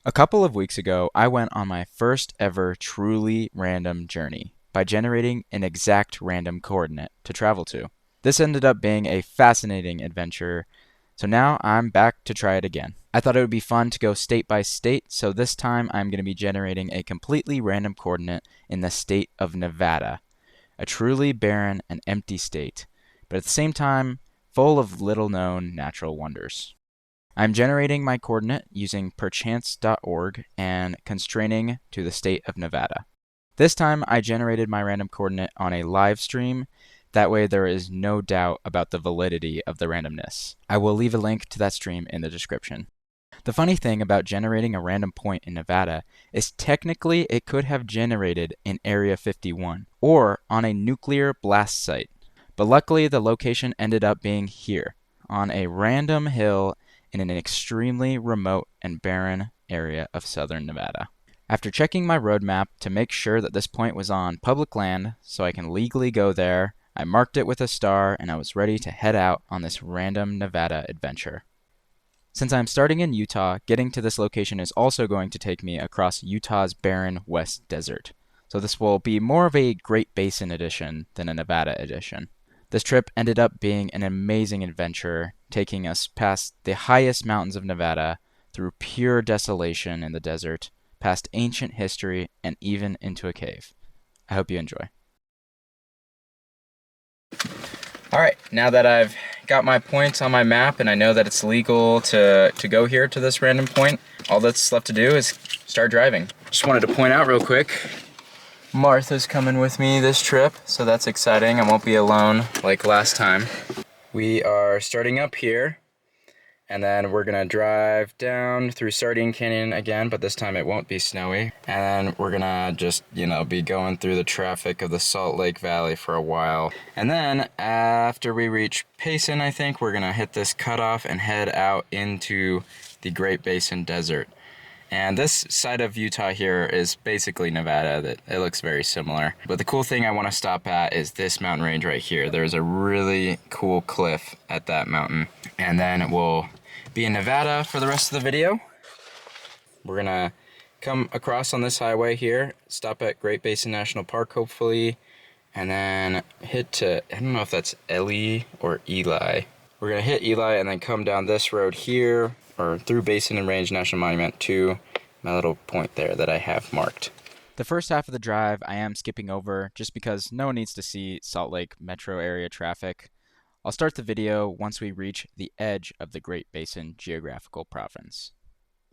A couple of weeks ago, I went on my first ever truly random journey by generating an exact random coordinate to travel to. This ended up being a fascinating adventure, so now I'm back to try it again. I thought it would be fun to go state by state, so this time I'm going to be generating a completely random coordinate in the state of Nevada, a truly barren and empty state, but at the same time, full of little known natural wonders. I'm generating my coordinate using perchance.org and constraining to the state of Nevada. This time I generated my random coordinate on a live stream. That way there is no doubt about the validity of the randomness. I will leave a link to that stream in the description. The funny thing about generating a random point in Nevada is technically it could have generated in Area 51 or on a nuclear blast site. But luckily the location ended up being here, on a random hill in an extremely remote and barren area of southern Nevada. After checking my roadmap to make sure that this point was on public land so I can legally go there, I marked it with a star and I was ready to head out on this random Nevada adventure. Since I'm starting in Utah, getting to this location is also going to take me across Utah's barren West Desert. So this will be more of a Great Basin edition than a Nevada edition. This trip ended up being an amazing adventure, taking us past the highest mountains of Nevada, through pure desolation in the desert, past ancient history, and even into a cave. I hope you enjoy. Alright, now that I've got my points on my map and I know that it's legal to go here to this random point, all that's left to do is start driving. Just wanted to point out real quick, Martha's coming with me this trip, so that's exciting. I won't be alone like last time. We are starting up here, and then we're gonna drive down through Sardine Canyon again, but this time it won't be snowy. And then we're gonna just, be going through the traffic of the Salt Lake Valley for a while. And then after we reach Payson, I think, we're gonna hit this cutoff and head out into the Great Basin Desert. And this side of Utah here is basically Nevada. It looks very similar. But the cool thing I want to stop at is this mountain range right here. There's a really cool cliff at that mountain. And then we'll be in Nevada for the rest of the video. We're gonna come across on this highway here, stop at Great Basin National Park hopefully, and then hit to, I don't know if that's Ellie or Eli. We're gonna hit Eli and then come down this road here, or through Basin and Range National Monument to my little point there that I have marked. The first half of the drive I am skipping over just because no one needs to see Salt Lake metro area traffic. I'll start the video once we reach the edge of the Great Basin geographical province.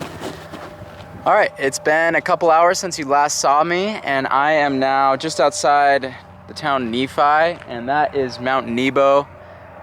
Alright, it's been a couple hours since you last saw me, and I am now just outside the town Nephi, and that is Mount Nebo.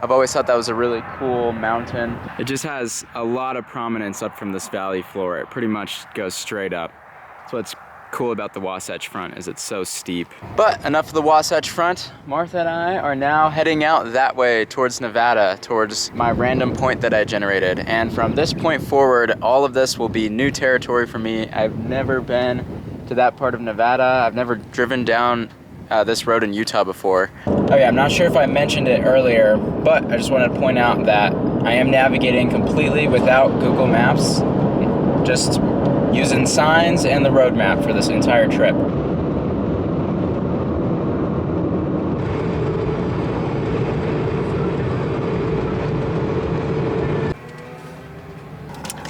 I've always thought that was a really cool mountain. It just has a lot of prominence up from this valley floor. It pretty much goes straight up. That's what's cool about the Wasatch Front, is it's so steep. But enough of the Wasatch Front. Martha and I are now heading out that way towards Nevada, towards my random point that I generated. And from this point forward, all of this will be new territory for me. I've never been to that part of Nevada. I've never driven down this road in Utah before. Oh yeah, I'm not sure if I mentioned it earlier, but I just wanted to point out that I am navigating completely without Google Maps, just using signs and the road map for this entire trip.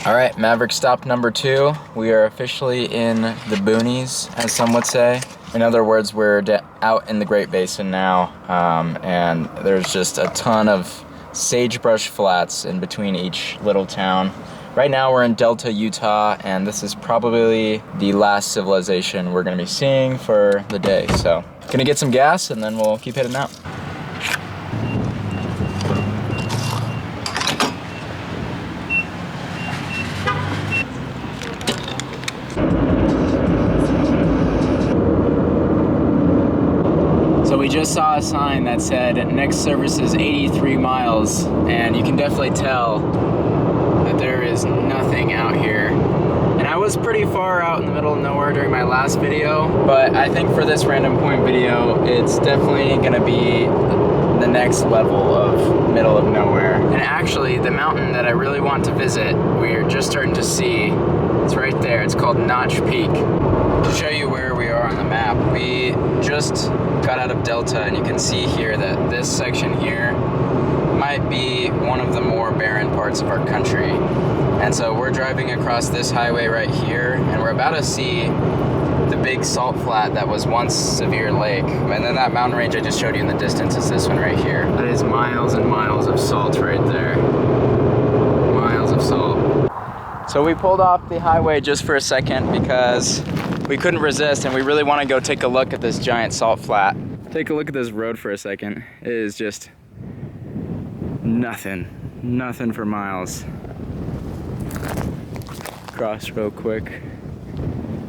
All right, Maverick stop number 2. We are officially in the boonies, as some would say. In other words, we're out in the Great Basin now, and there's just a ton of sagebrush flats in between each little town. Right now we're in Delta, Utah, and this is probably the last civilization we're gonna be seeing for the day. So, gonna get some gas and then we'll keep heading out. So we just saw a sign that said next service is 83 miles, and you can definitely tell that there is nothing out here. And I was pretty far out in the middle of nowhere during my last video, but I think for this random point video, it's definitely gonna be the next level of middle of nowhere. And actually, the mountain that I really want to visit, we're just starting to see It's right there. It's called Notch Peak. To show you where we are on the map, we just got out of Delta, and you can see here that this section here might be one of the more barren parts of our country. And so we're driving across this highway right here, and we're about to see the big salt flat that was once Sevier Lake. And then that mountain range I just showed you in the distance is this one right here. That is miles and miles of salt right there. Miles of salt. So we pulled off the highway just for a second because we couldn't resist, and we really want to go take a look at this giant salt flat. Take a look at this road for a second. It is just nothing for miles. Cross real quick.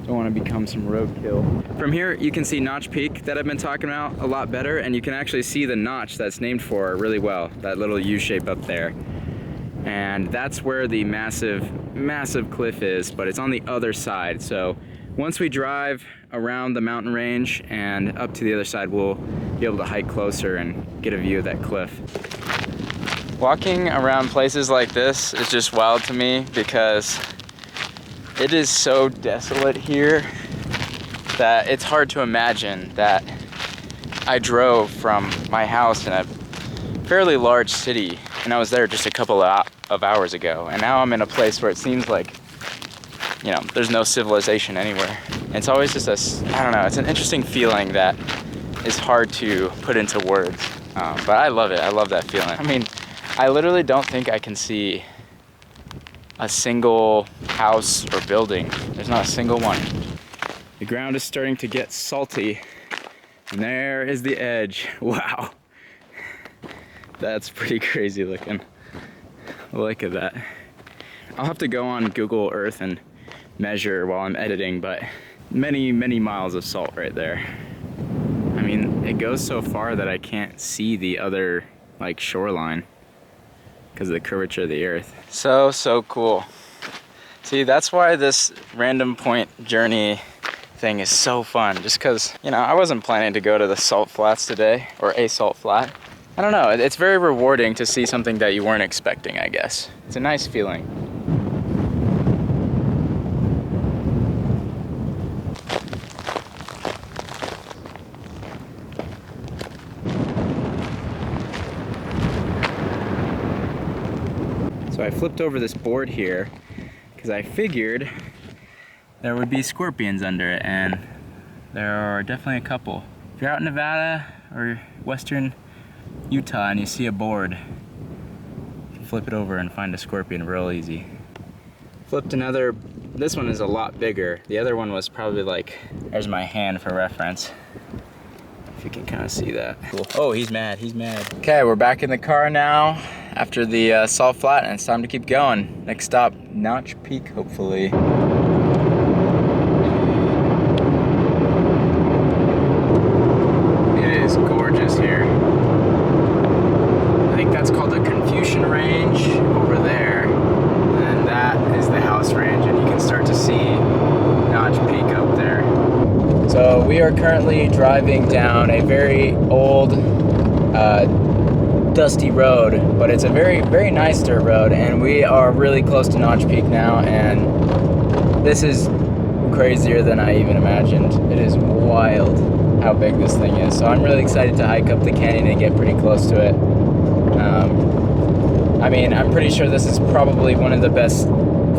Don't want to become some roadkill. From here, you can see Notch Peak that I've been talking about a lot better, and you can actually see the notch that's named for it really well, that little U shape up there. And that's where the massive cliff is, but it's on the other side. So once we drive around the mountain range and up to the other side, we'll be able to hike closer and get a view of that cliff. Walking around places like this is just wild to me because it is so desolate here that it's hard to imagine that I drove from my house in a fairly large city, and I was there just a couple of hours ago, and now I'm in a place where it seems like, you know, there's no civilization anywhere. It's always just I don't know, it's an interesting feeling that is hard to put into words, but I love it. I love that feeling. I mean, I literally don't think I can see a single house or building. There's not a single one. The ground is starting to get salty, and there is the edge. Wow. That's pretty crazy looking. Look at that. I'll have to go on Google Earth and measure while I'm editing, but many miles of salt right there. I mean, it goes so far that I can't see the other like shoreline because of the curvature of the earth. So cool. See, that's why this random point journey thing is so fun, just because, you know, I wasn't planning to go to the salt flats today, or a salt flat. I don't know, it's very rewarding to see something that you weren't expecting, I guess. It's a nice feeling. So I flipped over this board here because I figured there would be scorpions under it, and there are definitely a couple. If you're out in Nevada or western Utah and you see a board, you can flip it over and find a scorpion real easy. Flipped another, this one is a lot bigger. The other one was probably like, there's my hand for reference. If you can kind of see that. Cool. Oh, he's mad. Okay, we're back in the car now after the salt flat, and it's time to keep going. Next stop, Notch Peak, hopefully. It is gorgeous here. I think that's called the Confucian Range over there, and that is the House Range, and you can start to see Notch Peak up there. So we are currently driving down a very old, dusty road, but it's a very nice dirt road, and we are really close to Notch Peak now, and this is crazier than I even imagined. It is wild how big this thing is. So I'm really excited to hike up the canyon and get pretty close to it. I mean, I'm pretty sure this is probably one of the best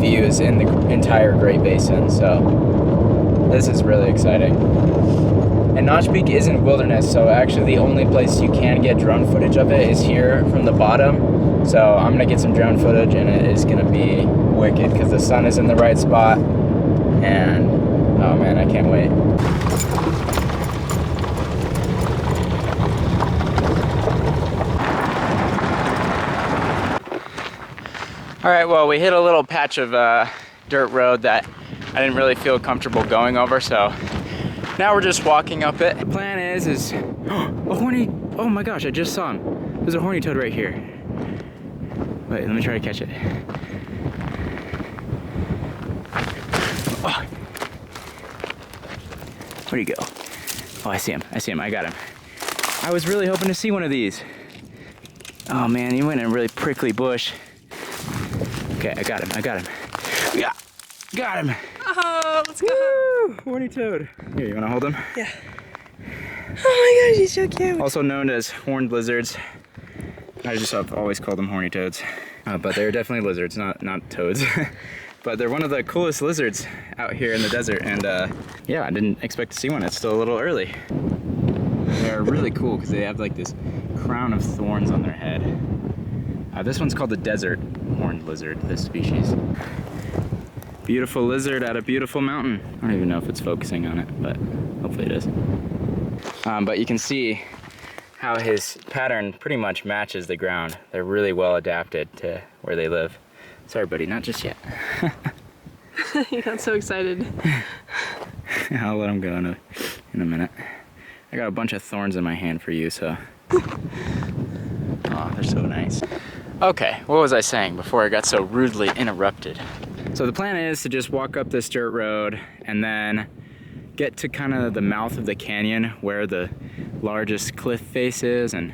views in the entire Great Basin, so this is really exciting. And Notch Peak isn't wilderness, so actually the only place you can get drone footage of it is here from the bottom. So I'm gonna get some drone footage, and it is gonna be wicked because the sun is in the right spot, and oh man, I can't wait. All right, well, we hit a little patch of dirt road that I didn't really feel comfortable going over, so now we're just walking up it. The plan is a horny, oh my gosh, I just saw him. There's a horny toad right here. Wait, let me try to catch it. Oh. Where'd he go? Oh, I see him, I got him. I was really hoping to see one of these. Oh man, he went in a really prickly bush. Okay, I got him. Yeah. Got him. Oh, let's go. Woo! Horny toad. Here, you wanna hold him? Yeah. Oh my gosh, he's so cute. Also known as horned lizards. I just have always called them horny toads. But they're definitely lizards, not toads. But they're one of the coolest lizards out here in the desert. And yeah, I didn't expect to see one. It's still a little early. They're really cool because they have like this crown of thorns on their head. This one's called the desert horned lizard, this species. Beautiful lizard at a beautiful mountain. I don't even know if it's focusing on it, but hopefully it is. But you can see how his pattern pretty much matches the ground. They're really well adapted to where they live. Sorry, buddy, not just yet. He got so excited. I'll let him go in a minute. I got a bunch of thorns in my hand for you, so. Oh, they're so nice. Okay, what was I saying before I got so rudely interrupted? So the plan is to just walk up this dirt road and then get to kind of the mouth of the canyon where the largest cliff face is. And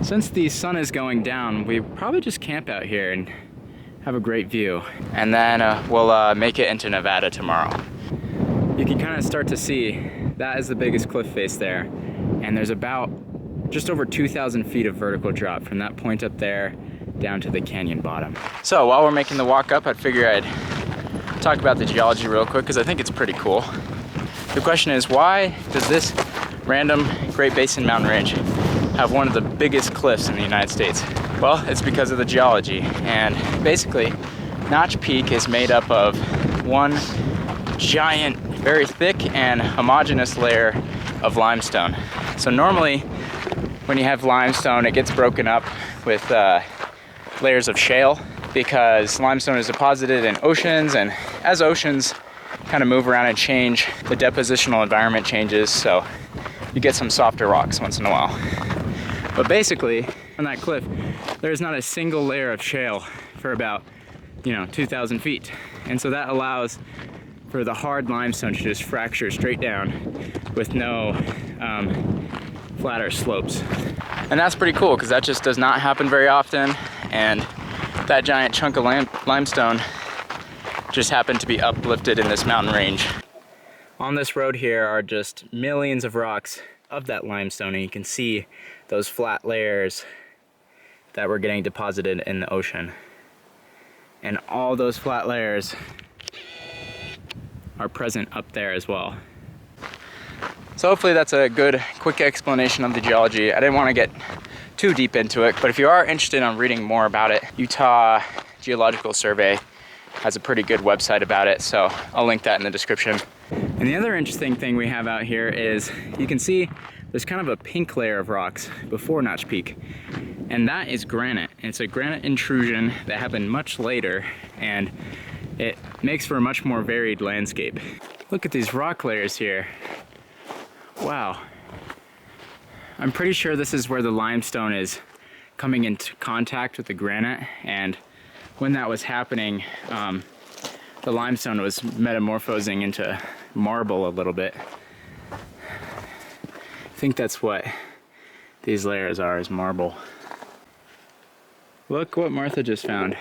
since the sun is going down, we probably just camp out here and have a great view. And then we'll make it into Nevada tomorrow. You can kind of start to see that is the biggest cliff face there. And there's about just over 2,000 feet of vertical drop from that point up there down to the canyon bottom. So while we're making the walk up, I'd figure I'd talk about the geology real quick because I think it's pretty cool. The question is, why does this random Great Basin mountain range have one of the biggest cliffs in the United States? Well, it's because of the geology. And basically, Notch Peak is made up of one giant, very thick and homogeneous layer of limestone. So normally, when you have limestone, it gets broken up with layers of shale because limestone is deposited in oceans, and as oceans kind of move around and change, the depositional environment changes, so you get some softer rocks once in a while. But basically, on that cliff, there's not a single layer of shale for about, 2,000 feet. And so that allows for the hard limestone to just fracture straight down with no flatter slopes. And that's pretty cool because that just does not happen very often, and that giant chunk of limestone just happened to be uplifted in this mountain range. On this road here are just millions of rocks of that limestone, and you can see those flat layers that were getting deposited in the ocean. And all those flat layers are present up there as well. So hopefully that's a good, quick explanation of the geology. I didn't want to get too deep into it, but if you are interested in reading more about it, Utah Geological Survey has a pretty good website about it, so I'll link that in the description. And the other interesting thing we have out here is you can see there's kind of a pink layer of rocks before Notch Peak, and that is granite. It's a granite intrusion that happened much later, and it makes for a much more varied landscape. Look at these rock layers here. Wow. I'm pretty sure this is where the limestone is coming into contact with the granite, and when that was happening, the limestone was metamorphosing into marble a little bit. I think that's what these layers are, is marble. Look what Martha just found.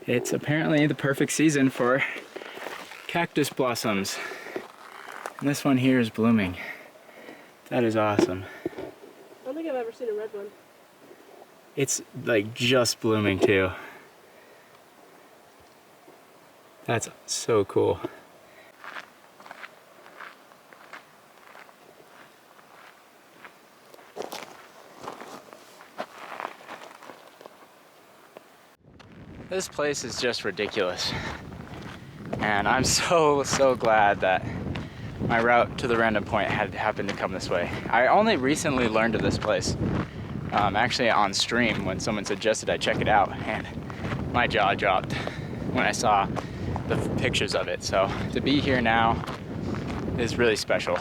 It's apparently the perfect season for cactus blossoms. And this one here is blooming. That is awesome. I don't think I've ever seen a red one. It's like just blooming too. That's so cool. This place is just ridiculous. And I'm so glad that my route to the random point had happened to come this way. I only recently learned of this place, actually on stream when someone suggested I check it out, and my jaw dropped when I saw the pictures of it. So to be here now is really special.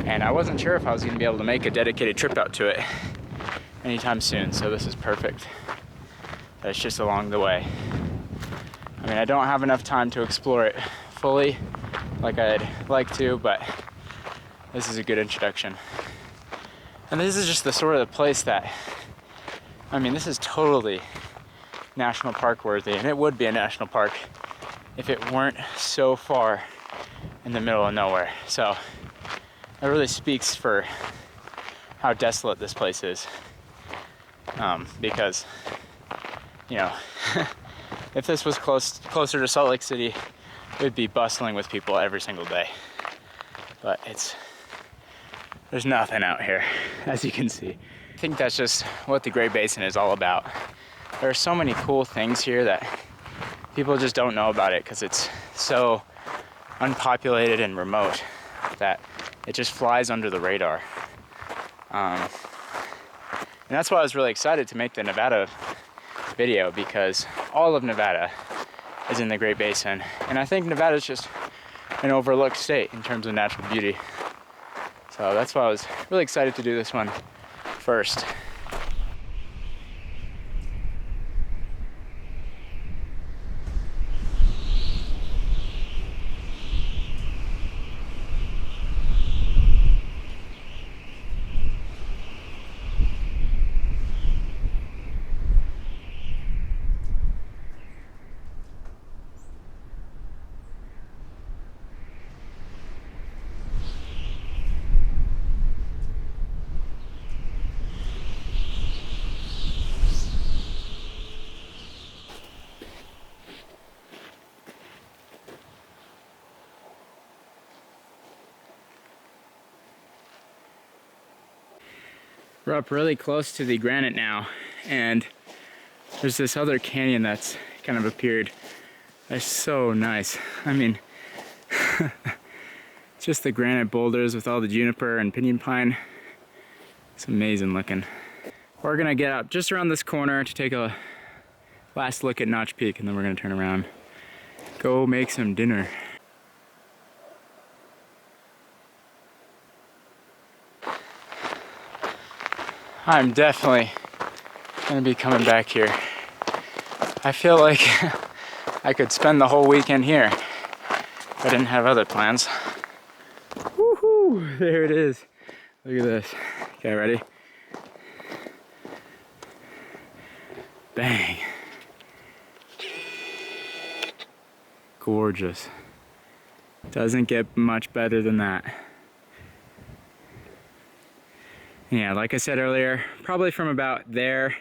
And I wasn't sure if I was going to be able to make a dedicated trip out to it anytime soon, so this is perfect. It's just along the way. I mean, I don't have enough time to explore it fully like I'd like to, but this is a good introduction. And this is just the sort of place that, I mean, this is totally national park worthy, and it would be a national park if it weren't so far in the middle of nowhere. So that really speaks for how desolate this place is. Because, you know, if this was closer to Salt Lake City, it would be bustling with people every single day. But there's nothing out here, as you can see. I think that's just what the Great Basin is all about. There are so many cool things here that people just don't know about it because it's so unpopulated and remote that it just flies under the radar. And that's why I was really excited to make the Nevada video, because all of Nevada is in the Great Basin. And I think Nevada is just an overlooked state in terms of natural beauty. So that's why I was really excited to do this one first. We're up really close to the granite now, and there's this other canyon that's kind of appeared. That's so nice. I mean, just the granite boulders with all the juniper and pinyon pine. It's amazing looking. We're gonna get up just around this corner to take a last look at Notch Peak, and then we're gonna turn around, go make some dinner. I'm definitely gonna be coming back here. I feel like I could spend the whole weekend here if I didn't have other plans. Woohoo! There it is. Look at this. Okay, ready? Bang. Gorgeous. Doesn't get much better than that. Yeah, like I said earlier, probably from about there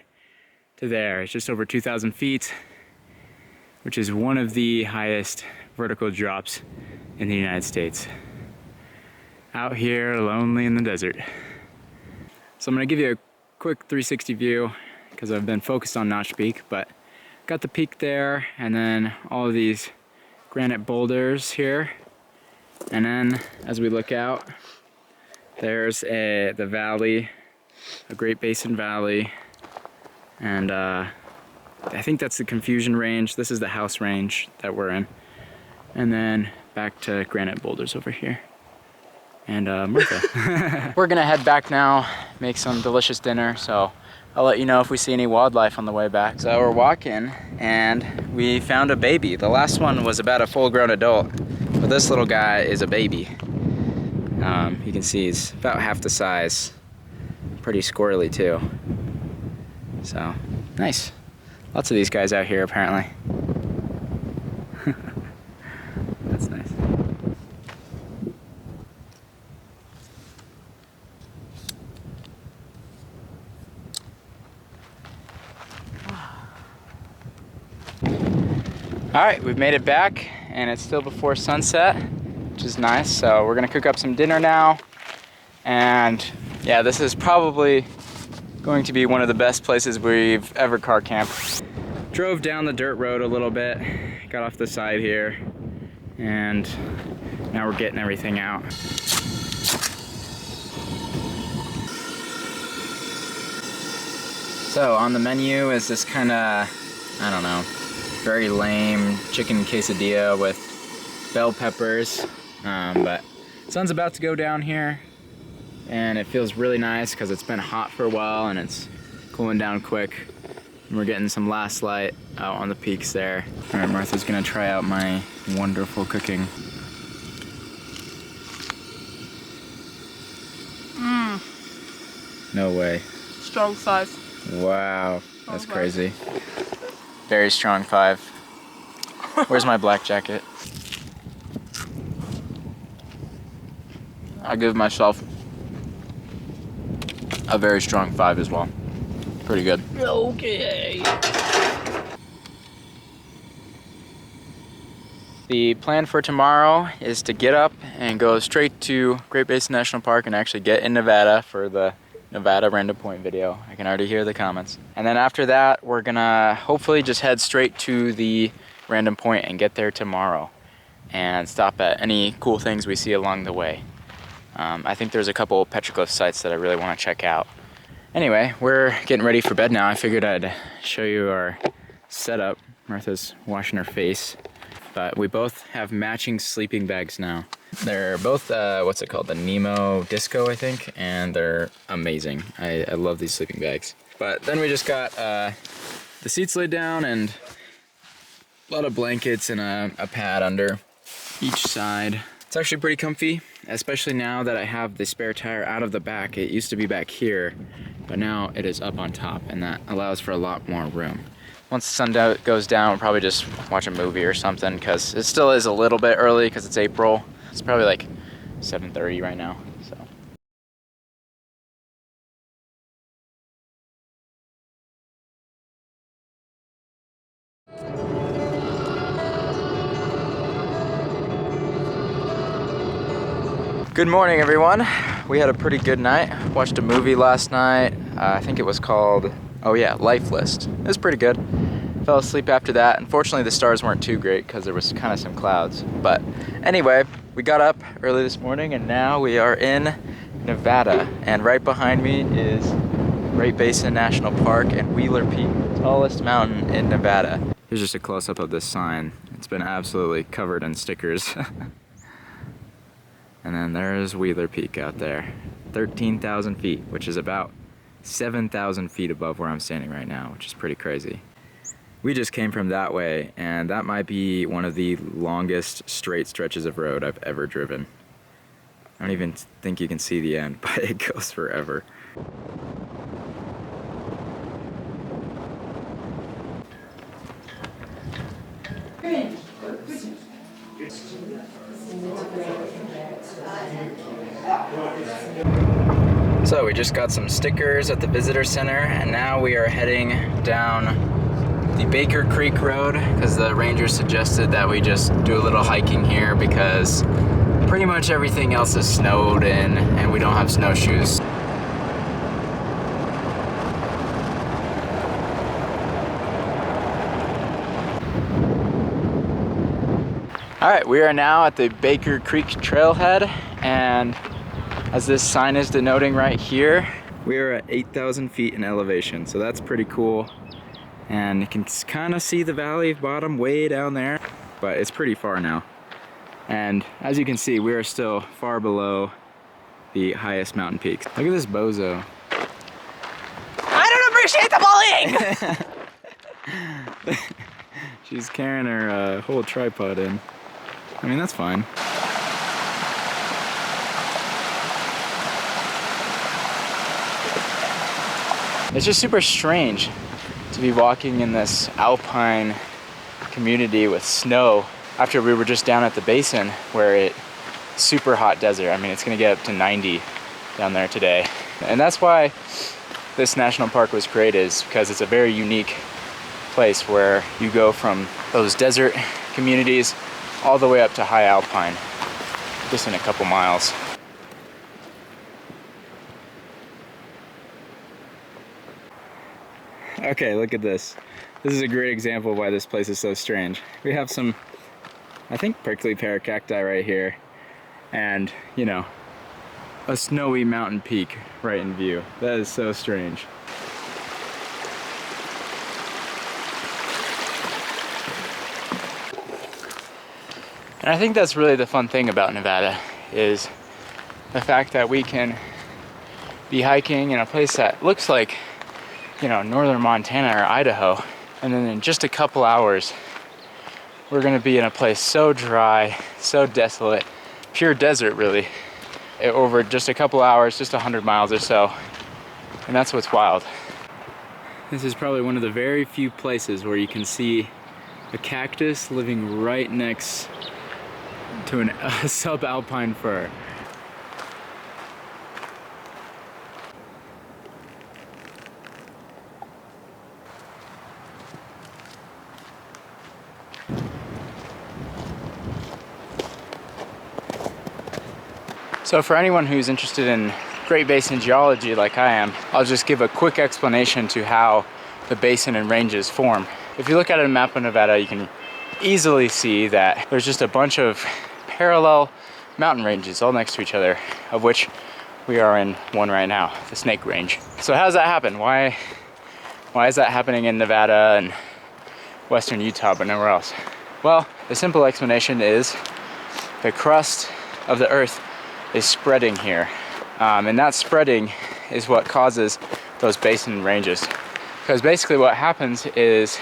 to there. It's just over 2,000 feet, which is one of the highest vertical drops in the United States. Out here, lonely in the desert. So I'm gonna give you a quick 360 view because I've been focused on Notch Peak, but got the peak there, and then all of these granite boulders here. And then as we look out, there's the valley, a Great Basin Valley, and I think that's the Confusion Range. This is the house range that we're in. And then back to granite boulders over here. And Martha. We're gonna head back now, make some delicious dinner, so I'll let you know if we see any wildlife on the way back. So we're walking, and we found a baby. The last one was about a full-grown adult, but this little guy is a baby. You can see he's about half the size. Pretty squirrely too. So, nice. Lots of these guys out here apparently. That's nice. Alright, we've made it back, and it's still before sunset, which is nice. So we're gonna cook up some dinner now, and yeah, this is probably going to be one of the best places we've ever car camped. Drove down the dirt road a little bit, got off the side here, and now we're getting everything out. So on the menu is this kind of, I don't know, very lame chicken quesadilla with bell peppers, but sun's about to go down here, and it feels really nice because it's been hot for a while and it's cooling down quick. And we're getting some last light out on the peaks there. All right, Martha's gonna try out my wonderful cooking. No way. Strong 5. Wow, that's crazy. Very strong 5. Where's my black jacket? I give myself a very strong 5 as well. Pretty good. Okay. The plan for tomorrow is to get up and go straight to Great Basin National Park and actually get in Nevada for the Nevada random point video. I can already hear the comments. And then after that, we're gonna hopefully just head straight to the random point and get there tomorrow and stop at any cool things we see along the way. I think there's a couple Petroglyph sites that I really want to check out. Anyway, we're getting ready for bed now. I figured I'd show you our setup. Martha's washing her face. But we both have matching sleeping bags now. They're both, what's it called? The Nemo Disco, I think, and they're amazing. I love these sleeping bags. But then we just got the seats laid down and a lot of blankets and a pad under each side. It's actually pretty comfy, especially now that I have the spare tire out of the back. It used to be back here, but now it is up on top, and that allows for a lot more room. Once the sun goes down, we'll probably just watch a movie or something, because it still is a little bit early because it's April. It's probably like 7:30 right now, so. Good morning, everyone. We had a pretty good night. Watched a movie last night. I think it was called, oh yeah, Life List. It was pretty good. Fell asleep after that. Unfortunately, the stars weren't too great because there was kind of some clouds. But anyway, we got up early this morning and now we are in Nevada. And right behind me is Great Basin National Park and Wheeler Peak, the tallest mountain in Nevada. Here's just a close-up of this sign. It's been absolutely covered in stickers. And then there's Wheeler Peak out there. 13,000 feet, which is about 7,000 feet above where I'm standing right now, which is pretty crazy. We just came from that way, and that might be one of the longest straight stretches of road I've ever driven. I don't even think you can see the end, but it goes forever. So we just got some stickers at the visitor center, and now we are heading down the Baker Creek Road because the ranger suggested that we just do a little hiking here because pretty much everything else is snowed in and we don't have snowshoes. Alright, we are now at the Baker Creek trailhead, and as this sign is denoting right here, we are at 8,000 feet in elevation, so that's pretty cool. And you can kind of see the valley bottom way down there, but it's pretty far now. And as you can see, we are still far below the highest mountain peaks. Look at this bozo. I don't appreciate the bullying! She's carrying her whole tripod in. I mean, that's fine. It's just super strange to be walking in this alpine community with snow after we were just down at the basin where it's super hot desert. I mean, it's gonna get up to 90 down there today. And that's why this national park was created, is because it's a very unique place where you go from those desert communities all the way up to high alpine, just in a couple miles. Okay, look at this. This is a great example of why this place is so strange. We have some, I think, prickly pear cacti right here, and, you know, a snowy mountain peak right in view. That is so strange. And I think that's really the fun thing about Nevada, is the fact that we can be hiking in a place that looks like, you know, northern Montana or Idaho, and then in just a couple hours we're gonna be in a place so dry, so desolate, pure desert really, over just a couple hours, just 100 miles or so. And that's what's wild. This is probably one of the very few places where you can see A cactus living right next to a subalpine fir. So for anyone who's interested in Great Basin geology like I am, I'll just give a quick explanation to how the basin and ranges form. If you look at a map of Nevada, you can easily see that there's just a bunch of parallel mountain ranges all next to each other, of which we are in one right now, the Snake Range. So how does that happen? Why is that happening in Nevada and western Utah but nowhere else? Well, the simple explanation is the crust of the earth is spreading here. And that spreading is what causes those basin ranges. Because basically what happens is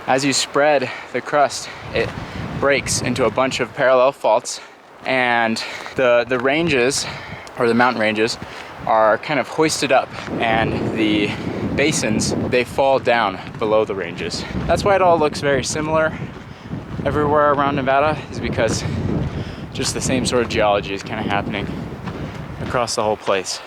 as you spread the crust, it breaks into a bunch of parallel faults, and the ranges, or the mountain ranges, are kind of hoisted up, and the basins, they fall down below the ranges. That's why it all looks very similar everywhere around Nevada, is because just the same sort of geology is kind of happening across the whole place.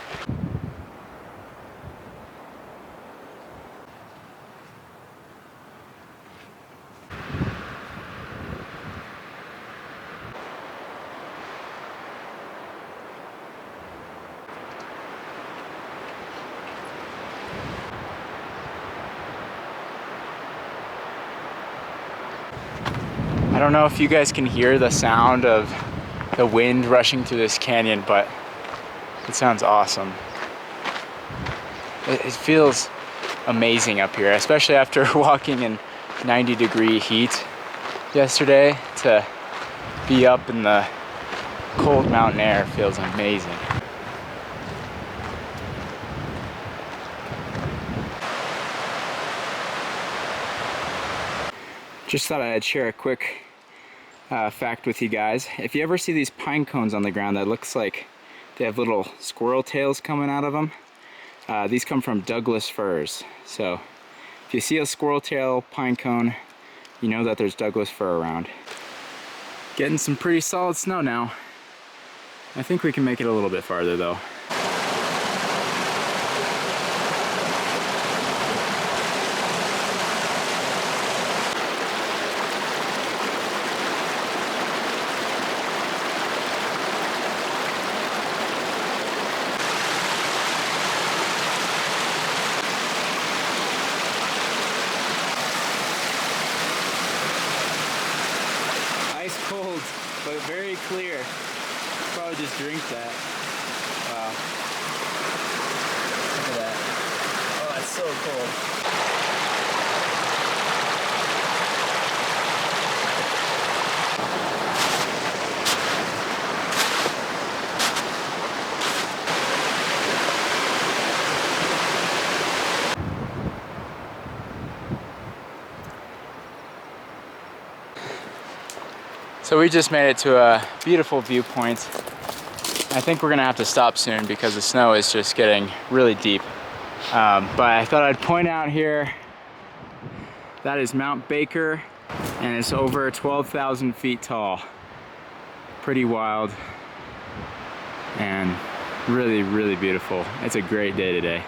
I don't know if you guys can hear the sound of the wind rushing through this canyon, but it sounds awesome. It feels amazing up here, especially after walking in 90-degree heat yesterday. To be up in the cold mountain air feels amazing. Just thought I'd share a quick fact with you guys. If you ever see these pine cones on the ground that looks like they have little squirrel tails coming out of them, these come from Douglas firs. So if you see a squirrel tail pine cone, you know that there's Douglas fir around. Getting some pretty solid snow now. I think we can make it a little bit farther though. Ice cold, but very clear. Probably just drink that. Wow. Look at that. Oh, that's so cold. So we just made it to a beautiful viewpoint. I think we're gonna have to stop soon because the snow is just getting really deep. But I thought I'd point out here, that is Mount Baker, and it's over 12,000 feet tall. Pretty wild and really, really beautiful. It's a great day today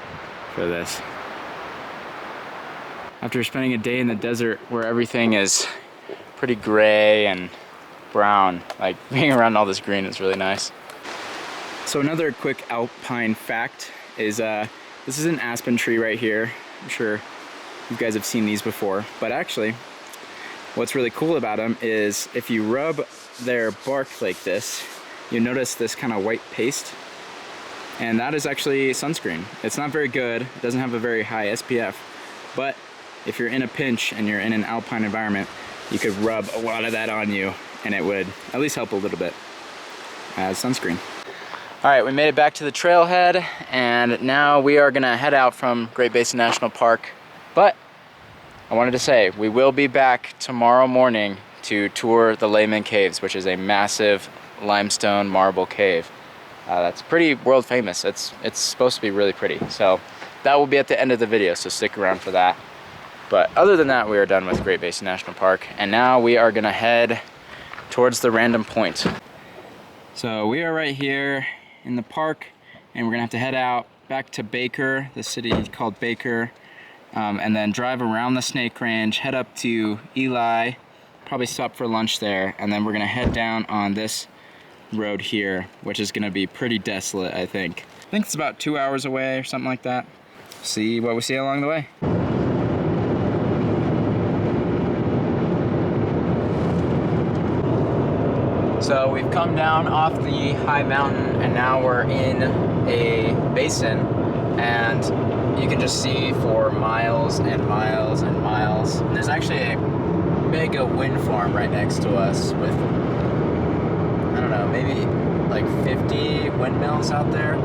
for this. After spending a day in the desert where everything is pretty gray and brown, like being around all this green is really nice. So another quick alpine fact is this is an aspen tree right here. I'm sure you guys have seen these before, but actually what's really cool about them is if you rub their bark like this, you notice this kind of white paste, and that is actually sunscreen. It's not very good, it doesn't have a very high SPF, but if you're in a pinch and you're in an alpine environment, you could rub a lot of that on you and it would at least help a little bit as sunscreen. All right, we made it back to the trailhead, and now we are gonna head out from Great Basin National Park. But I wanted to say, we will be back tomorrow morning to tour the Lehman Caves, which is a massive limestone marble cave. That's pretty world famous. It's supposed to be really pretty. So that will be at the end of the video, so stick around for that. But other than that, we are done with Great Basin National Park, and now we are gonna head towards the random point. So we are right here in the park, and we're gonna have to head out back to Baker, the city called Baker, and then drive around the Snake Range, head up to Eli, probably stop for lunch there, and then we're gonna head down on this road here, which is gonna be pretty desolate, I think. I think it's about 2 hours away or something like that. See what we see along the way. So we've come down off the high mountain, and now we're in a basin, and you can just see for miles and miles and miles. And there's actually a mega wind farm right next to us with, I don't know, maybe like 50 windmills out there.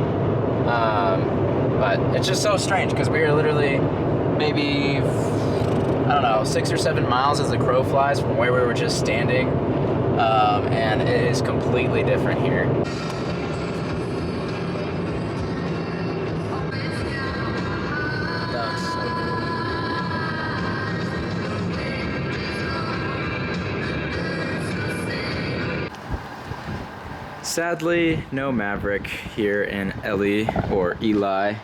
But it's just so strange because we are literally maybe, I don't know, 6 or 7 miles as the crow flies from where we were just standing. And it is completely different here. That was so cool. Sadly, no Maverick here in Ellie or Eli.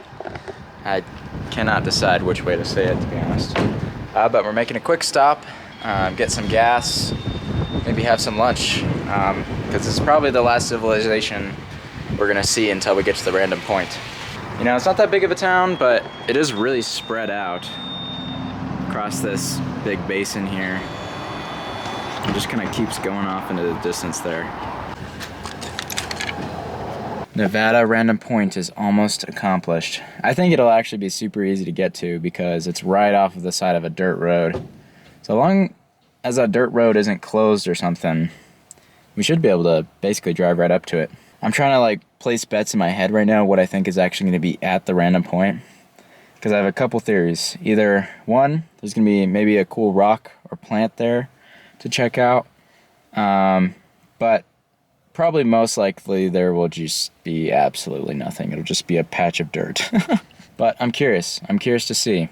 I cannot decide which way to say it, to be honest. But we're making a quick stop, get some gas, maybe have some lunch, because it's probably the last civilization we're gonna see until we get to the random point. You know, it's not that big of a town, but it is really spread out across this big basin here. It just kind of keeps going off into the distance there. Nevada Random Point is almost accomplished. I think it'll actually be super easy to get to because it's right off of the side of a dirt road. So long as that dirt road isn't closed or something, we should be able to basically drive right up to it. I'm trying to like place bets in my head right now what I think is actually going to be at the random point, because I have a couple theories. Either one, there's going to be maybe a cool rock or plant there to check out, but probably most likely there will just be absolutely nothing. It'll just be a patch of dirt. But I'm curious to see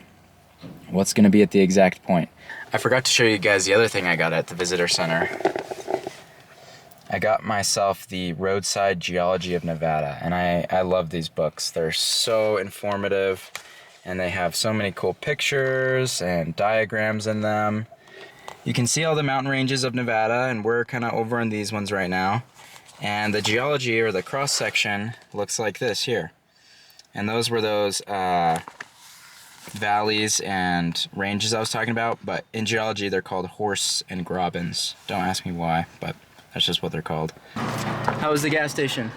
what's going to be at the exact point. I forgot to show you guys the other thing I got at the visitor center. I got myself the Roadside Geology of Nevada, and I love these books. They're so informative, and they have so many cool pictures and diagrams in them. You can see all the mountain ranges of Nevada, and we're kind of over in these ones right now. And the geology, or the cross-section, looks like this here. And those were those valleys and ranges I was talking about, but in geology they're called horse and grabens. Don't ask me why, but that's just what they're called. How was the gas station?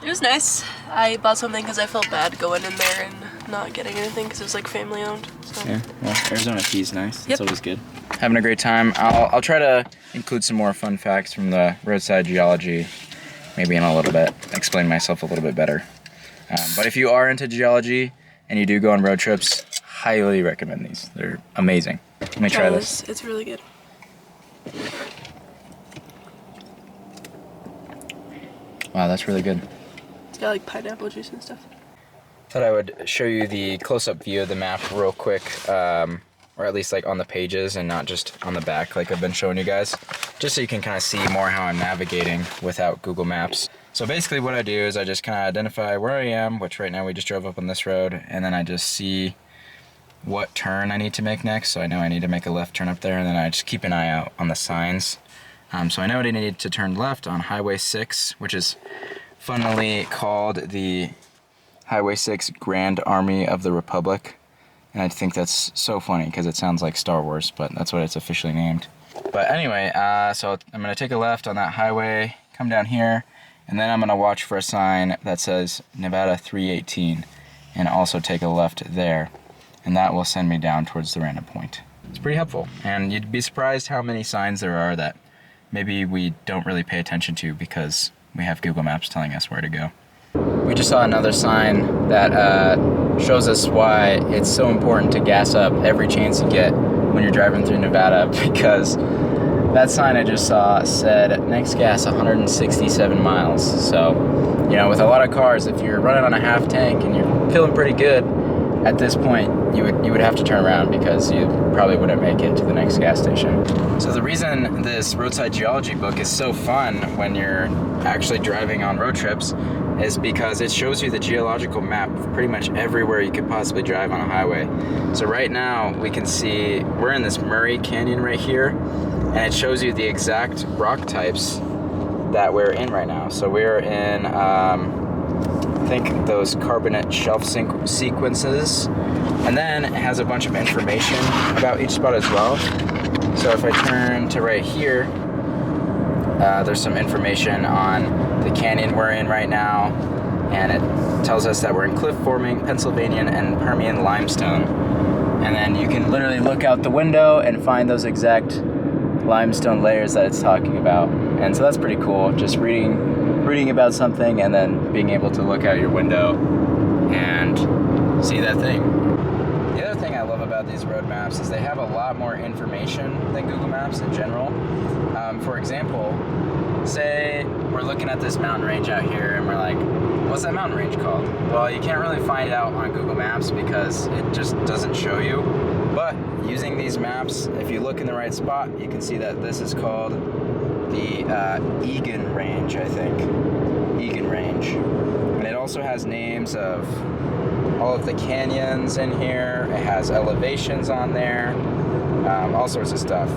It was nice. I bought something because I felt bad going in there and not getting anything because it was like family owned. So. Yeah, well, Arizona tea's nice. Yep. It's always good. Having a great time. I'll try to include some more fun facts from the Roadside Geology, maybe in a little bit, explain myself a little bit better. But if you are into geology and you do go on road trips, highly recommend these. They're amazing. Let me try this. It's really good. Wow, that's really good. It's got like pineapple juice and stuff. Thought I would show you the close-up view of the map real quick, or at least like on the pages and not just on the back like I've been showing you guys, just so you can kind of see more how I'm navigating without Google Maps. So basically what I do is I just kind of identify where I am, which right now we just drove up on this road, and then I just see what turn I need to make next. So I know I need to make a left turn up there, and then I just keep an eye out on the signs. So I know I need to turn left on Highway 6, which is funnily called the Highway 6 Grand Army of the Republic. And I think that's so funny because it sounds like Star Wars, but that's what it's officially named. But anyway, so I'm going to take a left on that highway, come down here, and then I'm going to watch for a sign that says Nevada 318, and also take a left there. And that will send me down towards the random point. It's pretty helpful, and you'd be surprised how many signs there are that maybe we don't really pay attention to because we have Google Maps telling us where to go. We just saw another sign that shows us why it's so important to gas up every chance you get when you're driving through Nevada, because that sign I just saw said next gas 167 miles. So, you know, with a lot of cars, if you're running on a half tank and you're feeling pretty good, at this point you would have to turn around because you probably wouldn't make it to the next gas station. So the reason this roadside geology book is so fun when you're actually driving on road trips is because it shows you the geological map of pretty much everywhere you could possibly drive on a highway. So right now we can see we're in this Murray Canyon right here, and it shows you the exact rock types that we're in right now. So we're in I think those carbonate shelf sequences, and then it has a bunch of information about each spot as well. So if I turn to right here, there's some information on the canyon we're in right now, and it tells us that we're in cliff-forming Pennsylvania and Permian limestone. And then you can literally look out the window and find those exact limestone layers that it's talking about. And so that's pretty cool, just reading about something and then being able to look out your window and see that thing. The other thing I love about these road maps is they have a lot more information than Google Maps in general. For example, say we're looking at this mountain range out here and we're like, what's that mountain range called? Well, you can't really find it out on Google Maps because it just doesn't show you. But using these maps, if you look in the right spot, you can see that this is called the Egan Range, I think. Egan Range. And it also has names of all of the canyons in here. It has elevations on there, all sorts of stuff.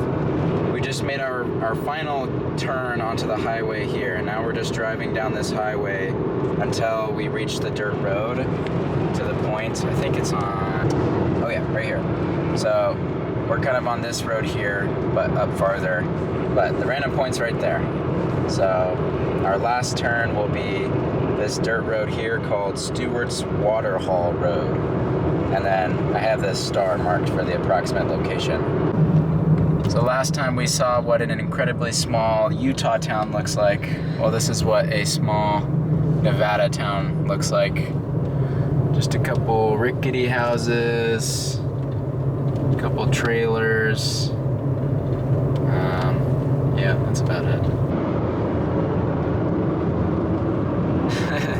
We just made our final turn onto the highway here, and now we're just driving down this highway until we reach the dirt road to the point. I think it's on, oh yeah, right here. So we're kind of on this road here, but up farther. But the random point's right there. So our last turn will be this dirt road here called Stewart's Waterhall Road. And then I have this star marked for the approximate location. So last time we saw what an incredibly small Utah town looks like. Well, this is what a small Nevada town looks like. Just a couple rickety houses, a couple trailers. Yeah, that's about it.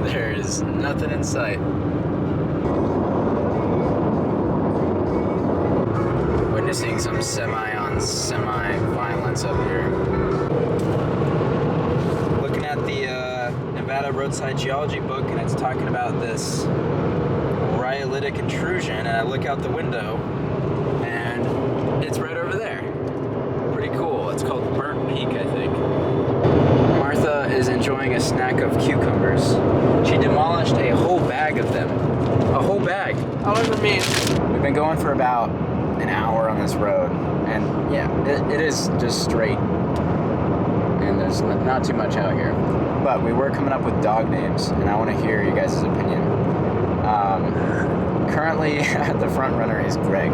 There is nothing in sight. Witnessing some semi violence up here. Looking at the Nevada roadside geology book, and it's talking about this rhyolitic intrusion, and I look out the window and it's right over there. Pretty cool. It's called Burnt Peak, I think. Martha is enjoying a snack of cucumbers. She demolished a whole bag of them. A whole bag. However mean. We've been going for about an hour on this road, and yeah, it is just straight, and there's not too much out here. But we were coming up with dog names, and I want to hear you guys' opinion. Currently, the front runner is Greg.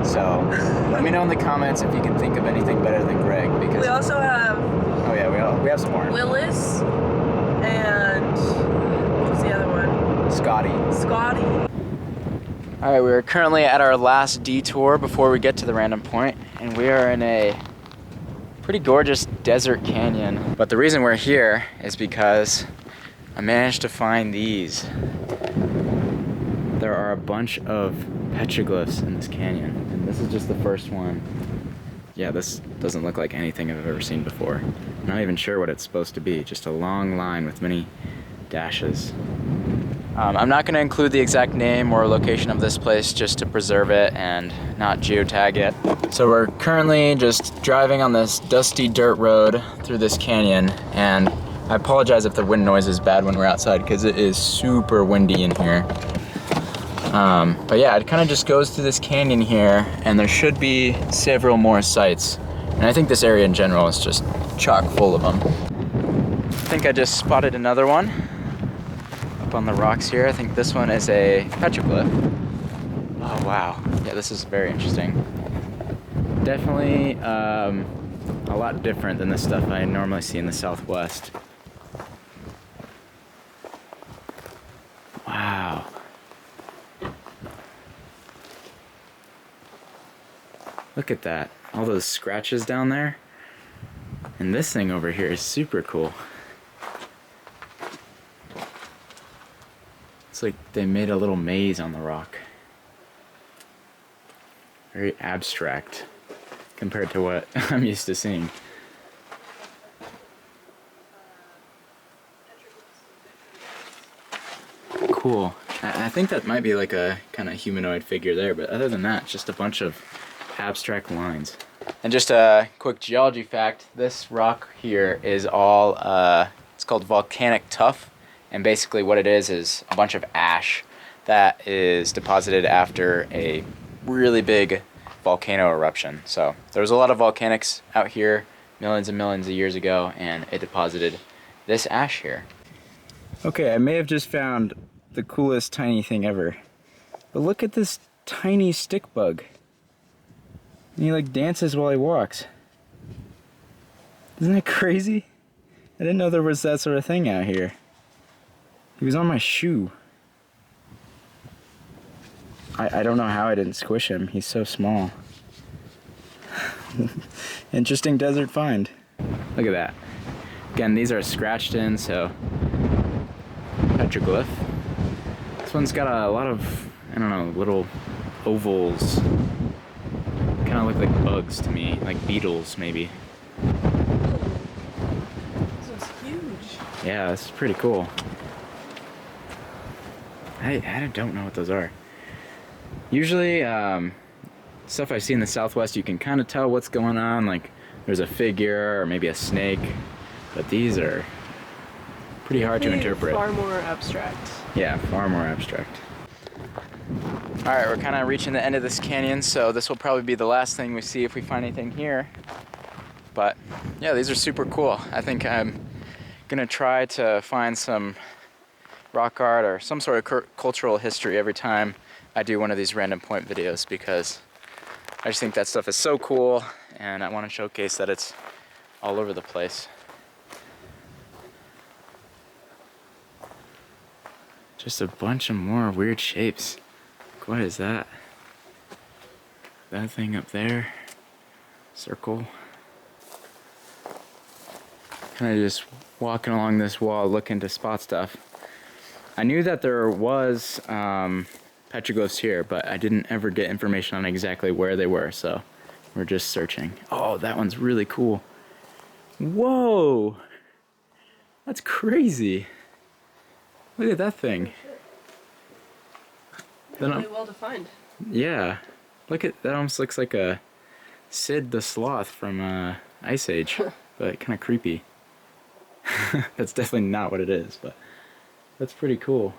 So let me know in the comments if you can think of anything better than Greg. Because We also have oh yeah, we have some more. Willis and what's the other one? Scotty. Scotty. All right, we are currently at our last detour before we get to the random point, and we are in a pretty gorgeous desert canyon. But the reason we're here is because I managed to find these. There are a bunch of petroglyphs in this canyon, and this is just the first one. Yeah, this doesn't look like anything I've ever seen before. I'm not even sure what it's supposed to be, just a long line with many dashes. I'm not going to include the exact name or location of this place just to preserve it and not geotag it. So we're currently just driving on this dusty dirt road through this canyon, and I apologize if the wind noise is bad when we're outside because it is super windy in here. But yeah, it kind of just goes through this canyon here, and there should be several more sites. And I think this area in general is just chock full of them. I think I just spotted another one up on the rocks here. I think this one is a petroglyph. Oh wow, yeah, this is very interesting. Definitely a lot different than the stuff I normally see in the Southwest. Wow. Look at that, all those scratches down there. And this thing over here is super cool. It's like they made a little maze on the rock. very abstract compared to what I'm used to seeing. Cool. I think that might be like a kind of humanoid figure there, but other than that, just a bunch of abstract lines. And just a quick geology fact, this rock here is all, it's called volcanic tuff, and basically what it is a bunch of ash that is deposited after a really big volcano eruption. So there was a lot of volcanics out here millions and millions of years ago, and it deposited this ash here. Okay, I may have just found the coolest tiny thing ever, but look at this tiny stick bug. And he like dances while he walks. Isn't that crazy? I didn't know there was that sort of thing out here. He was on my shoe. I don't know how I didn't squish him. He's so small. Interesting desert find. Look at that. Again, these are scratched in, so petroglyph. This one's got a lot of, I don't know, little ovals. Kind of look like bugs to me, like beetles maybe. This one's huge. Yeah, this is pretty cool. I don't know what those are. Usually, stuff I see in the Southwest, you can kind of tell what's going on. Like, there's a figure or maybe a snake, but these are pretty hard to interpret. Far more abstract. Yeah, far more abstract. All right, we're kind of reaching the end of this canyon, so this will probably be the last thing we see if we find anything here. But yeah, these are super cool. I think I'm gonna try to find some rock art or some sort of cultural history every time I do one of these random point videos, because I just think that stuff is so cool, and I want to showcase that it's all over the place. Just a bunch of more weird shapes. What is that? That thing up there? Circle. Kind of just walking along this wall looking to spot stuff. I knew that there was petroglyphs here, but I didn't ever get information on exactly where they were, so we're just searching. Oh, that one's really cool. Whoa! That's crazy. Look at that thing. Really well defined. Yeah. Look at that, almost looks like a Sid the Sloth from Ice Age, but kind of creepy. That's definitely not what it is, but that's pretty cool.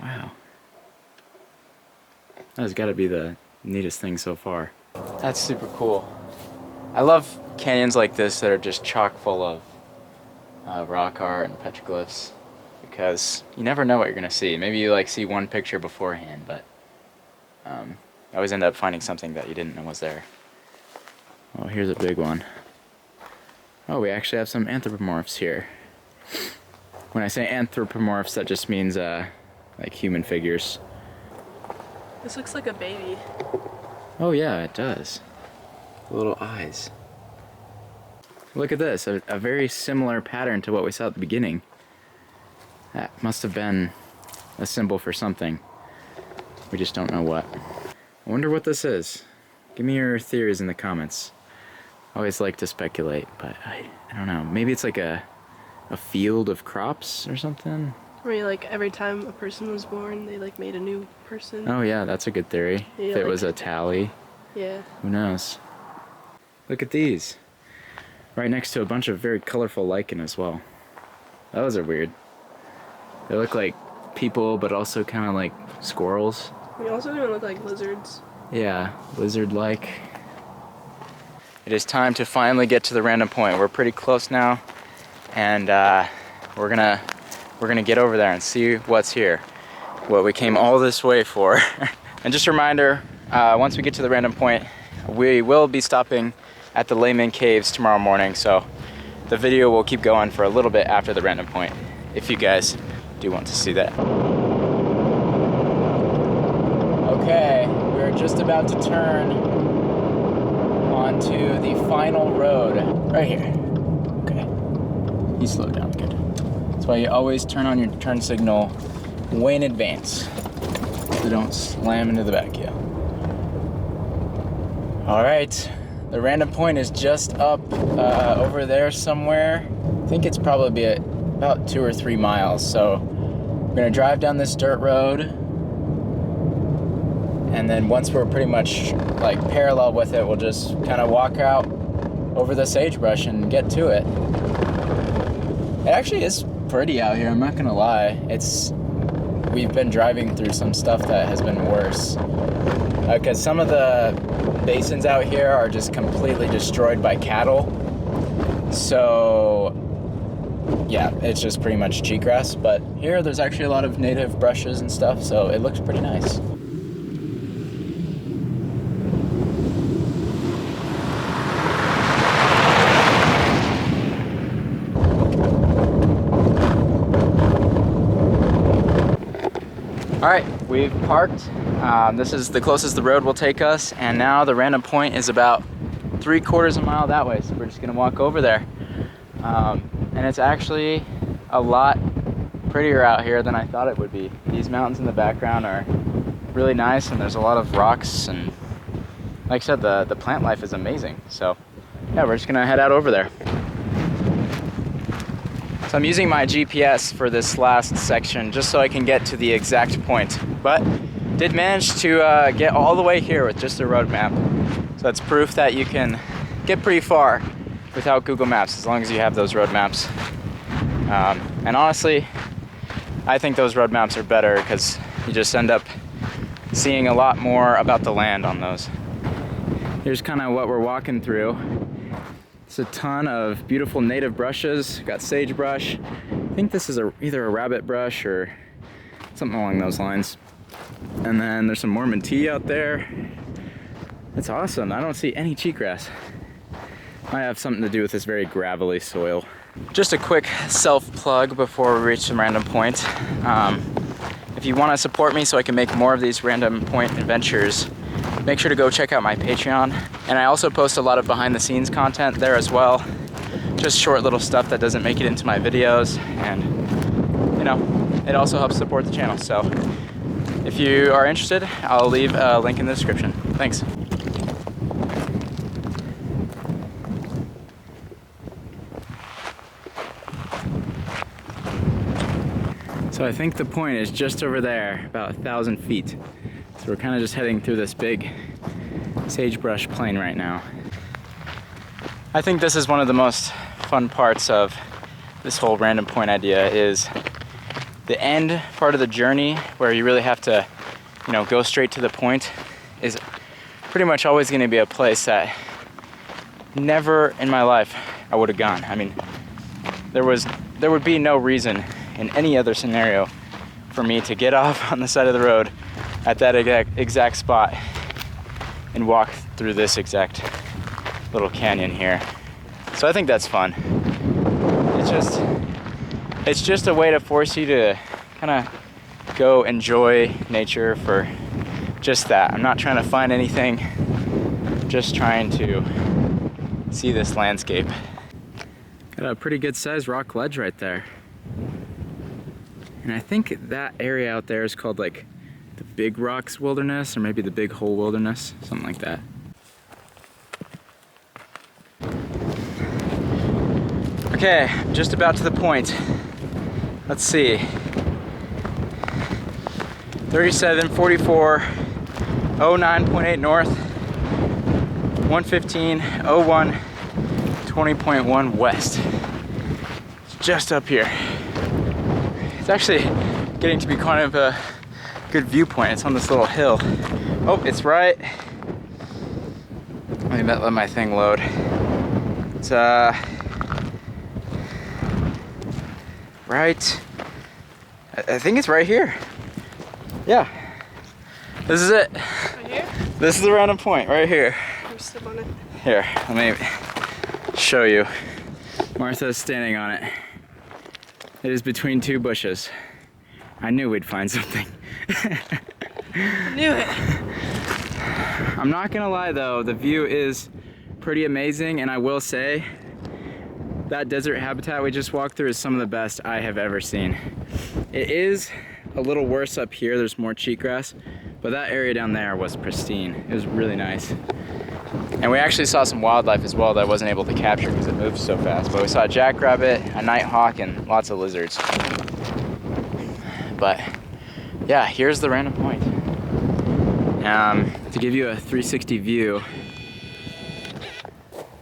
Wow. That has got to be the neatest thing so far. That's super cool. I love canyons like this that are just chock full of rock art and petroglyphs, because you never know what you're gonna see. Maybe you like see one picture beforehand, but you always end up finding something that you didn't know was there. Oh, here's a big one. Oh, we actually have some anthropomorphs here. When I say anthropomorphs, that just means like human figures. This looks like a baby. Oh yeah, it does. Little eyes. Look at this, a very similar pattern to what we saw at the beginning. That must have been a symbol for something. We just don't know what. I wonder what this is. Give me your theories in the comments. I always like to speculate, but I don't know. Maybe it's like a field of crops or something? Where like every time a person was born, they like made a new person. Oh yeah, that's a good theory. Yeah, if it like, was a tally. Yeah. Who knows? Look at these. Right next to a bunch of very colorful lichen as well. Those are weird. They look like people, but also kind of like squirrels. They also don't look like lizards. Yeah, lizard-like. It is time to finally get to the random point. We're pretty close now, and we're gonna get over there and see what's here, what we came all this way for. And just a reminder, once we get to the random point, we will be stopping at the Layman Caves tomorrow morning, so the video will keep going for a little bit after the random point, if you guys do want to see that. Okay, we're just about to turn onto the final road, right here. Okay, he slowed down good. That's why you always turn on your turn signal way in advance, so don't slam into the back, yeah. All right, the random point is just up over there somewhere. I think it's probably about 2 or 3 miles. So we're gonna drive down this dirt road, and then once we're pretty much like parallel with it, we'll just kind of walk out over the sagebrush and get to it. It actually is pretty out here, I'm not gonna lie. We've been driving through some stuff that has been worse. Because some of the basins out here are just completely destroyed by cattle. So yeah, it's just pretty much cheatgrass. But here there's actually a lot of native brushes and stuff, so it looks pretty nice. All right, we've parked. This is the closest the road will take us, and now the random point is about 3/4 mile that way, so we're just gonna walk over there. And it's actually a lot prettier out here than I thought it would be. These mountains in the background are really nice, and there's a lot of rocks, and like I said, the plant life is amazing. So yeah, we're just gonna head out over there. So I'm using my GPS for this last section just so I can get to the exact point, but did manage to get all the way here with just a road map. So that's proof that you can get pretty far without Google Maps as long as you have those road maps. And honestly, I think those road maps are better because you just end up seeing a lot more about the land on those. Here's kind of what we're walking through. It's a ton of beautiful native brushes. Got sagebrush. I think this is either a rabbit brush or something along those lines. And then there's some Mormon tea out there. It's awesome. I don't see any cheatgrass. Might have something to do with this very gravelly soil. Just a quick self-plug before we reach some random point. If you want to support me so I can make more of these random point adventures, make sure to go check out my Patreon. And I also post a lot of behind the scenes content there as well. Just short little stuff that doesn't make it into my videos. And you know, it also helps support the channel. So if you are interested, I'll leave a link in the description. Thanks. So I think the point is just over there, about 1,000 feet. So we're kind of just heading through this big sagebrush plain right now. I think this is one of the most fun parts of this whole random point idea is the end part of the journey where you really have to, you know, go straight to the point is pretty much always going to be a place that never in my life I would have gone. I mean, there would be no reason in any other scenario for me to get off on the side of the road at that exact spot and walk through this exact little canyon here. So I think that's fun. It's just a way to force you to kind of go enjoy nature for just that. I'm not trying to find anything, just trying to see this landscape. Got a pretty good sized rock ledge right there. And I think that area out there is called like the Big Rocks Wilderness, or maybe the Big Hole Wilderness, something like that. Okay, just about to the point. Let's see. 3744, 09.8 north, 115, 01, 20.1 west. It's just up here. It's actually getting to be kind of a good viewpoint. It's on this little hill. Oh, it's right. Let me let my thing load. It's right. I think it's right here. Yeah. This is it. Right here? This is the random point right here. I'm step on it. Here, let me show you. Martha's standing on it. It is between two bushes. I knew we'd find something. I knew it. I'm not gonna lie though, the view is pretty amazing, and I will say that desert habitat we just walked through is some of the best I have ever seen. It is a little worse up here, there's more cheatgrass, but that area down there was pristine. It was really nice. And we actually saw some wildlife as well that I wasn't able to capture because it moves so fast. But we saw a jackrabbit, a nighthawk, and lots of lizards. But yeah, here's the random point. To give you a 360 view,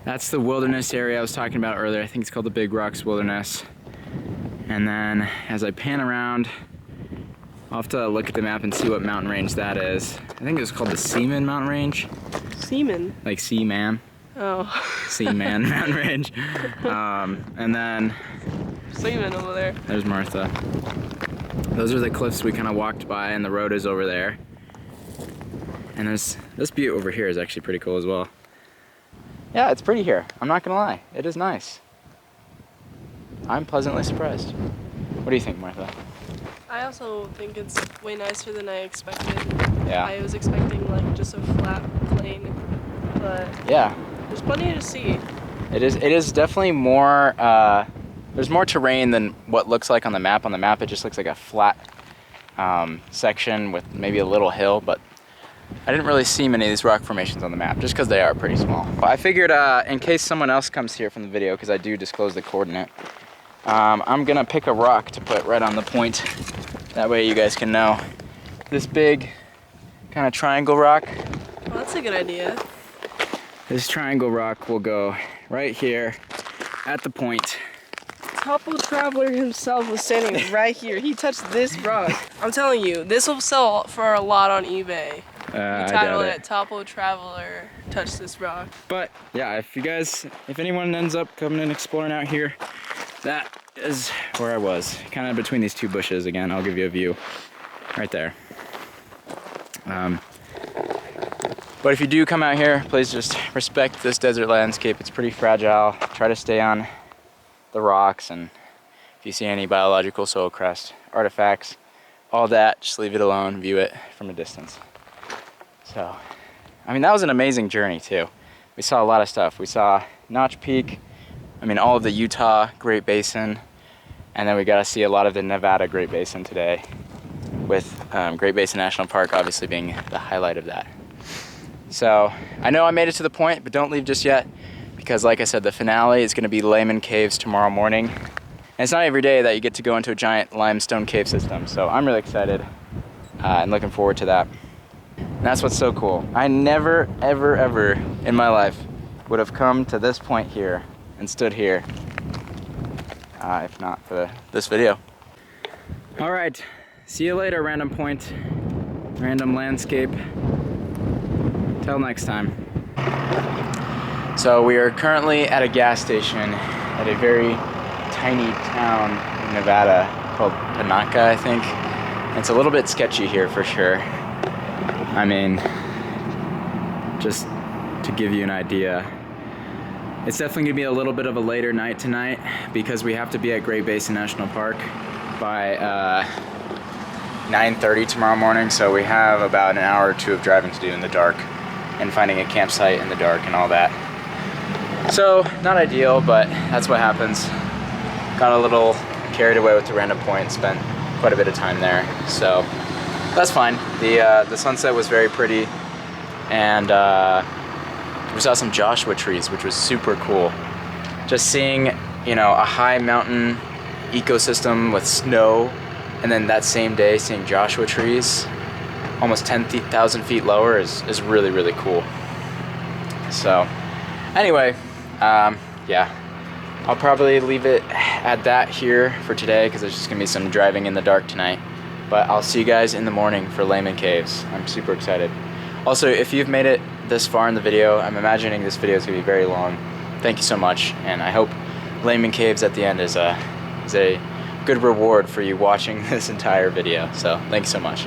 that's the wilderness area I was talking about earlier. I think it's called the Big Rocks Wilderness. And then as I pan around, I'll have to look at the map and see what mountain range that is. I think it was called the Seaman Mountain Range. Seaman? Like Seaman. Oh. Seaman Mountain Range. And then... Seaman over there. There's Martha. Those are the cliffs we kind of walked by, and the road is over there. And there's this view over here is actually pretty cool as well. Yeah, it's pretty here. I'm not gonna lie. It is nice. I'm pleasantly surprised. What do you think, Martha? I also think it's way nicer than I expected. Yeah. I was expecting like just a flat plain, but yeah, there's plenty to see. It is definitely more. There's more terrain than what looks like on the map. On the map, it just looks like a flat section with maybe a little hill, but I didn't really see many of these rock formations on the map just because they are pretty small. I figured in case someone else comes here from the video, because I do disclose the coordinate, I'm gonna pick a rock to put right on the point. That way you guys can know. This big kind of triangle rock. Well, that's a good idea. This triangle rock will go right here at the point. Topo Traveler himself was standing right here. He touched this rock. I'm telling you, this will sell for a lot on eBay. I title doubt it Topo Traveler touched this rock. But yeah, if anyone ends up coming and exploring out here, that is where I was, kind of between these two bushes. Again, I'll give you a view right there. But if you do come out here, please just respect this desert landscape. It's pretty fragile. Try to stay on the rocks, and if you see any biological soil crust, artifacts, all that, just leave it alone, view it from a distance. So, I mean, that was an amazing journey too. We saw a lot of stuff. We saw Notch Peak, I mean, all of the Utah Great Basin, and then we got to see a lot of the Nevada Great Basin today, with Great Basin National Park obviously being the highlight of that. So, I know I made it to the point, but don't leave just yet, because like I said, the finale is going to be Lehman Caves tomorrow morning. And it's not every day that you get to go into a giant limestone cave system, so I'm really excited and looking forward to that. And that's what's so cool. I never, ever, ever in my life would have come to this point here and stood here if not for this video. All right, see you later, random point, random landscape. Till next time. So we are currently at a gas station at a very tiny town in Nevada called Panaca, I think. It's a little bit sketchy here for sure. I mean, just to give you an idea, it's definitely gonna be a little bit of a later night tonight because we have to be at Great Basin National Park by 9:30 tomorrow morning, so we have about an hour or two of driving to do in the dark and finding a campsite in the dark and all that. So, not ideal, but that's what happens. Got a little carried away with the random point, spent quite a bit of time there, so that's fine. The sunset was very pretty, and we saw some Joshua trees, which was super cool. Just seeing, you know, a high mountain ecosystem with snow, and then that same day seeing Joshua trees almost 10,000 feet lower is really, really cool. So anyway, yeah, I'll probably leave it at that here for today because there's just gonna be some driving in the dark tonight. But I'll see you guys in the morning for Lehman Caves. I'm super excited. Also, if you've made it this far in the video, I'm imagining this video is gonna be very long. Thank you so much, and I hope Lehman Caves at the end is a good reward for you watching this entire video. So thank you so much.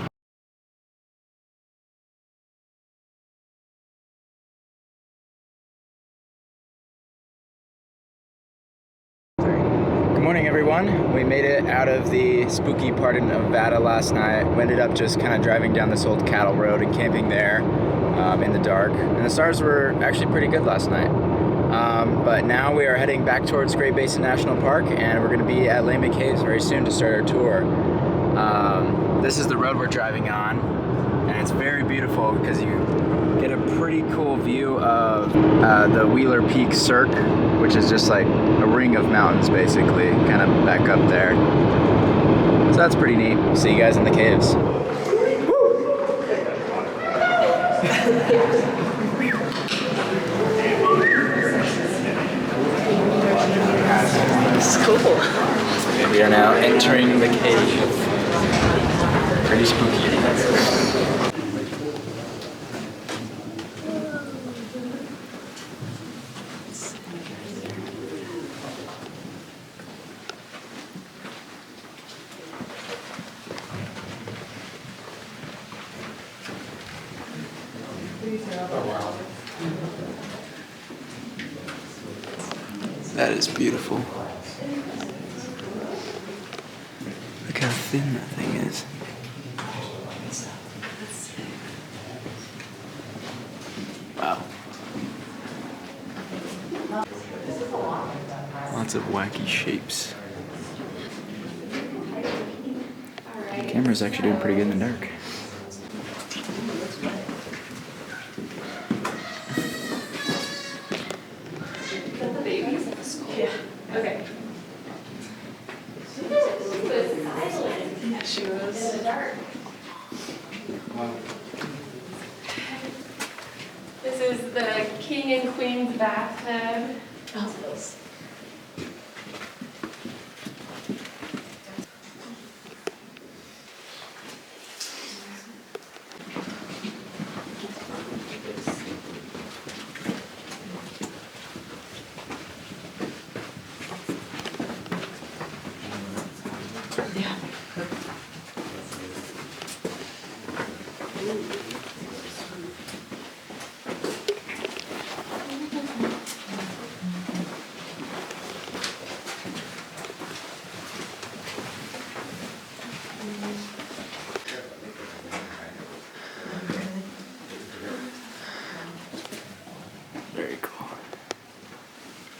Good morning, everyone. We made it out of the spooky part of Nevada last night. We ended up just kind of driving down this old cattle road and camping there in the dark. And the stars were actually pretty good last night. But now we are heading back towards Great Basin National Park, and we're going to be at Lehman Caves very soon to start our tour. This is the road we're driving on, and it's very beautiful because you get a pretty cool view of the Wheeler Peak Cirque, which is just like a ring of mountains basically, kind of back up there. So that's pretty neat. See you guys in the caves. This is cool. We are now entering the cave. Pretty spooky. That is beautiful. Look how thin that thing is. Wow. Lots of wacky shapes. The camera's actually doing pretty good in the dark. Okay. Yeah, she was. This is the king and queen's bathtub. Oh, those. Yeah. Very cool.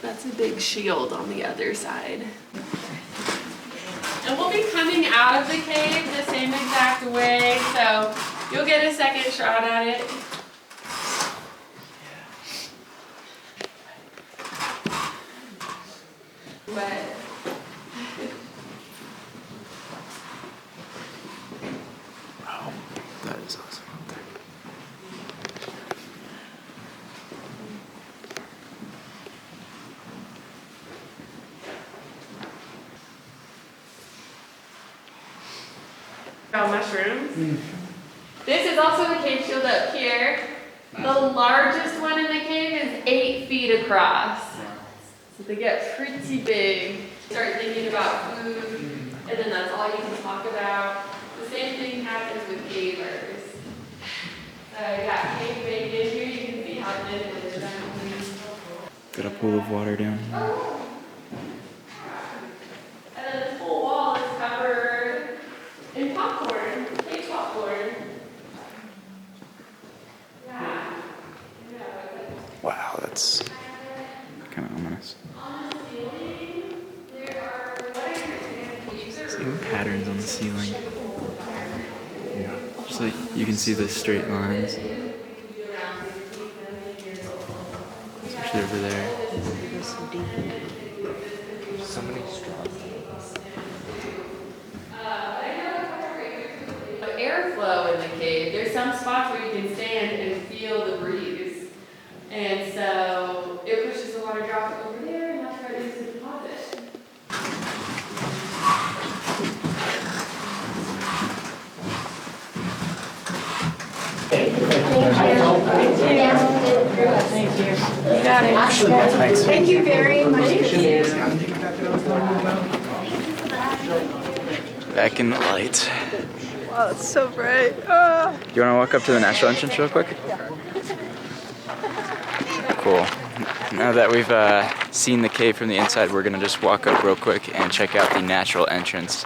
That's a big shield on the other side. And we'll be coming out of the cave the same exact way, so you'll get a second shot at it. But Wow, that is awesome out there. mushrooms. This is also the cave shield up here. The largest one in the cave is 8 feet across. So they get pretty big. Start thinking about food, and then that's all you can talk about. The same thing happens with cavers. So you got cave bacon here, you can see how thin it is. Got a pool of water down here. And then this whole wall is covered in popcorn, cake popcorn. Yeah. Wow, that's kind of ominous. See the patterns on the ceiling. Just like you can see the straight lines. Especially over there. So many straws. Airflow in the cave. There's some spots where you can stand and feel the breeze. And so it pushes the water drop over there, and that's where it is to deposit. Thank you. You got it. Thanks. Thank you very much. Back in the light. Wow, it's so bright. You want to walk up to the natural entrance real quick? Cool. Now that we've seen the cave from the inside, we're going to just walk up real quick and check out the natural entrance.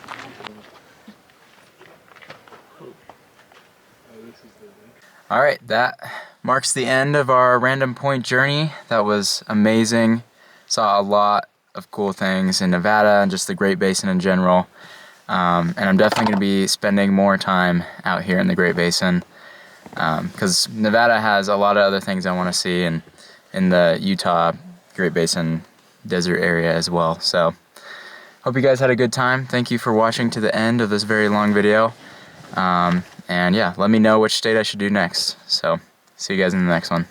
Alright, that marks the end of our random point journey. That was amazing. Saw a lot of cool things in Nevada and just the Great Basin in general. And I'm definitely going to be spending more time out here in the Great Basin. because Nevada has a lot of other things I want to see, and in the Utah Great Basin desert area as well. So hope you guys had a good time. Thank you for watching to the end of this very long video. And yeah, let me know which state I should do next. So see you guys in the next one.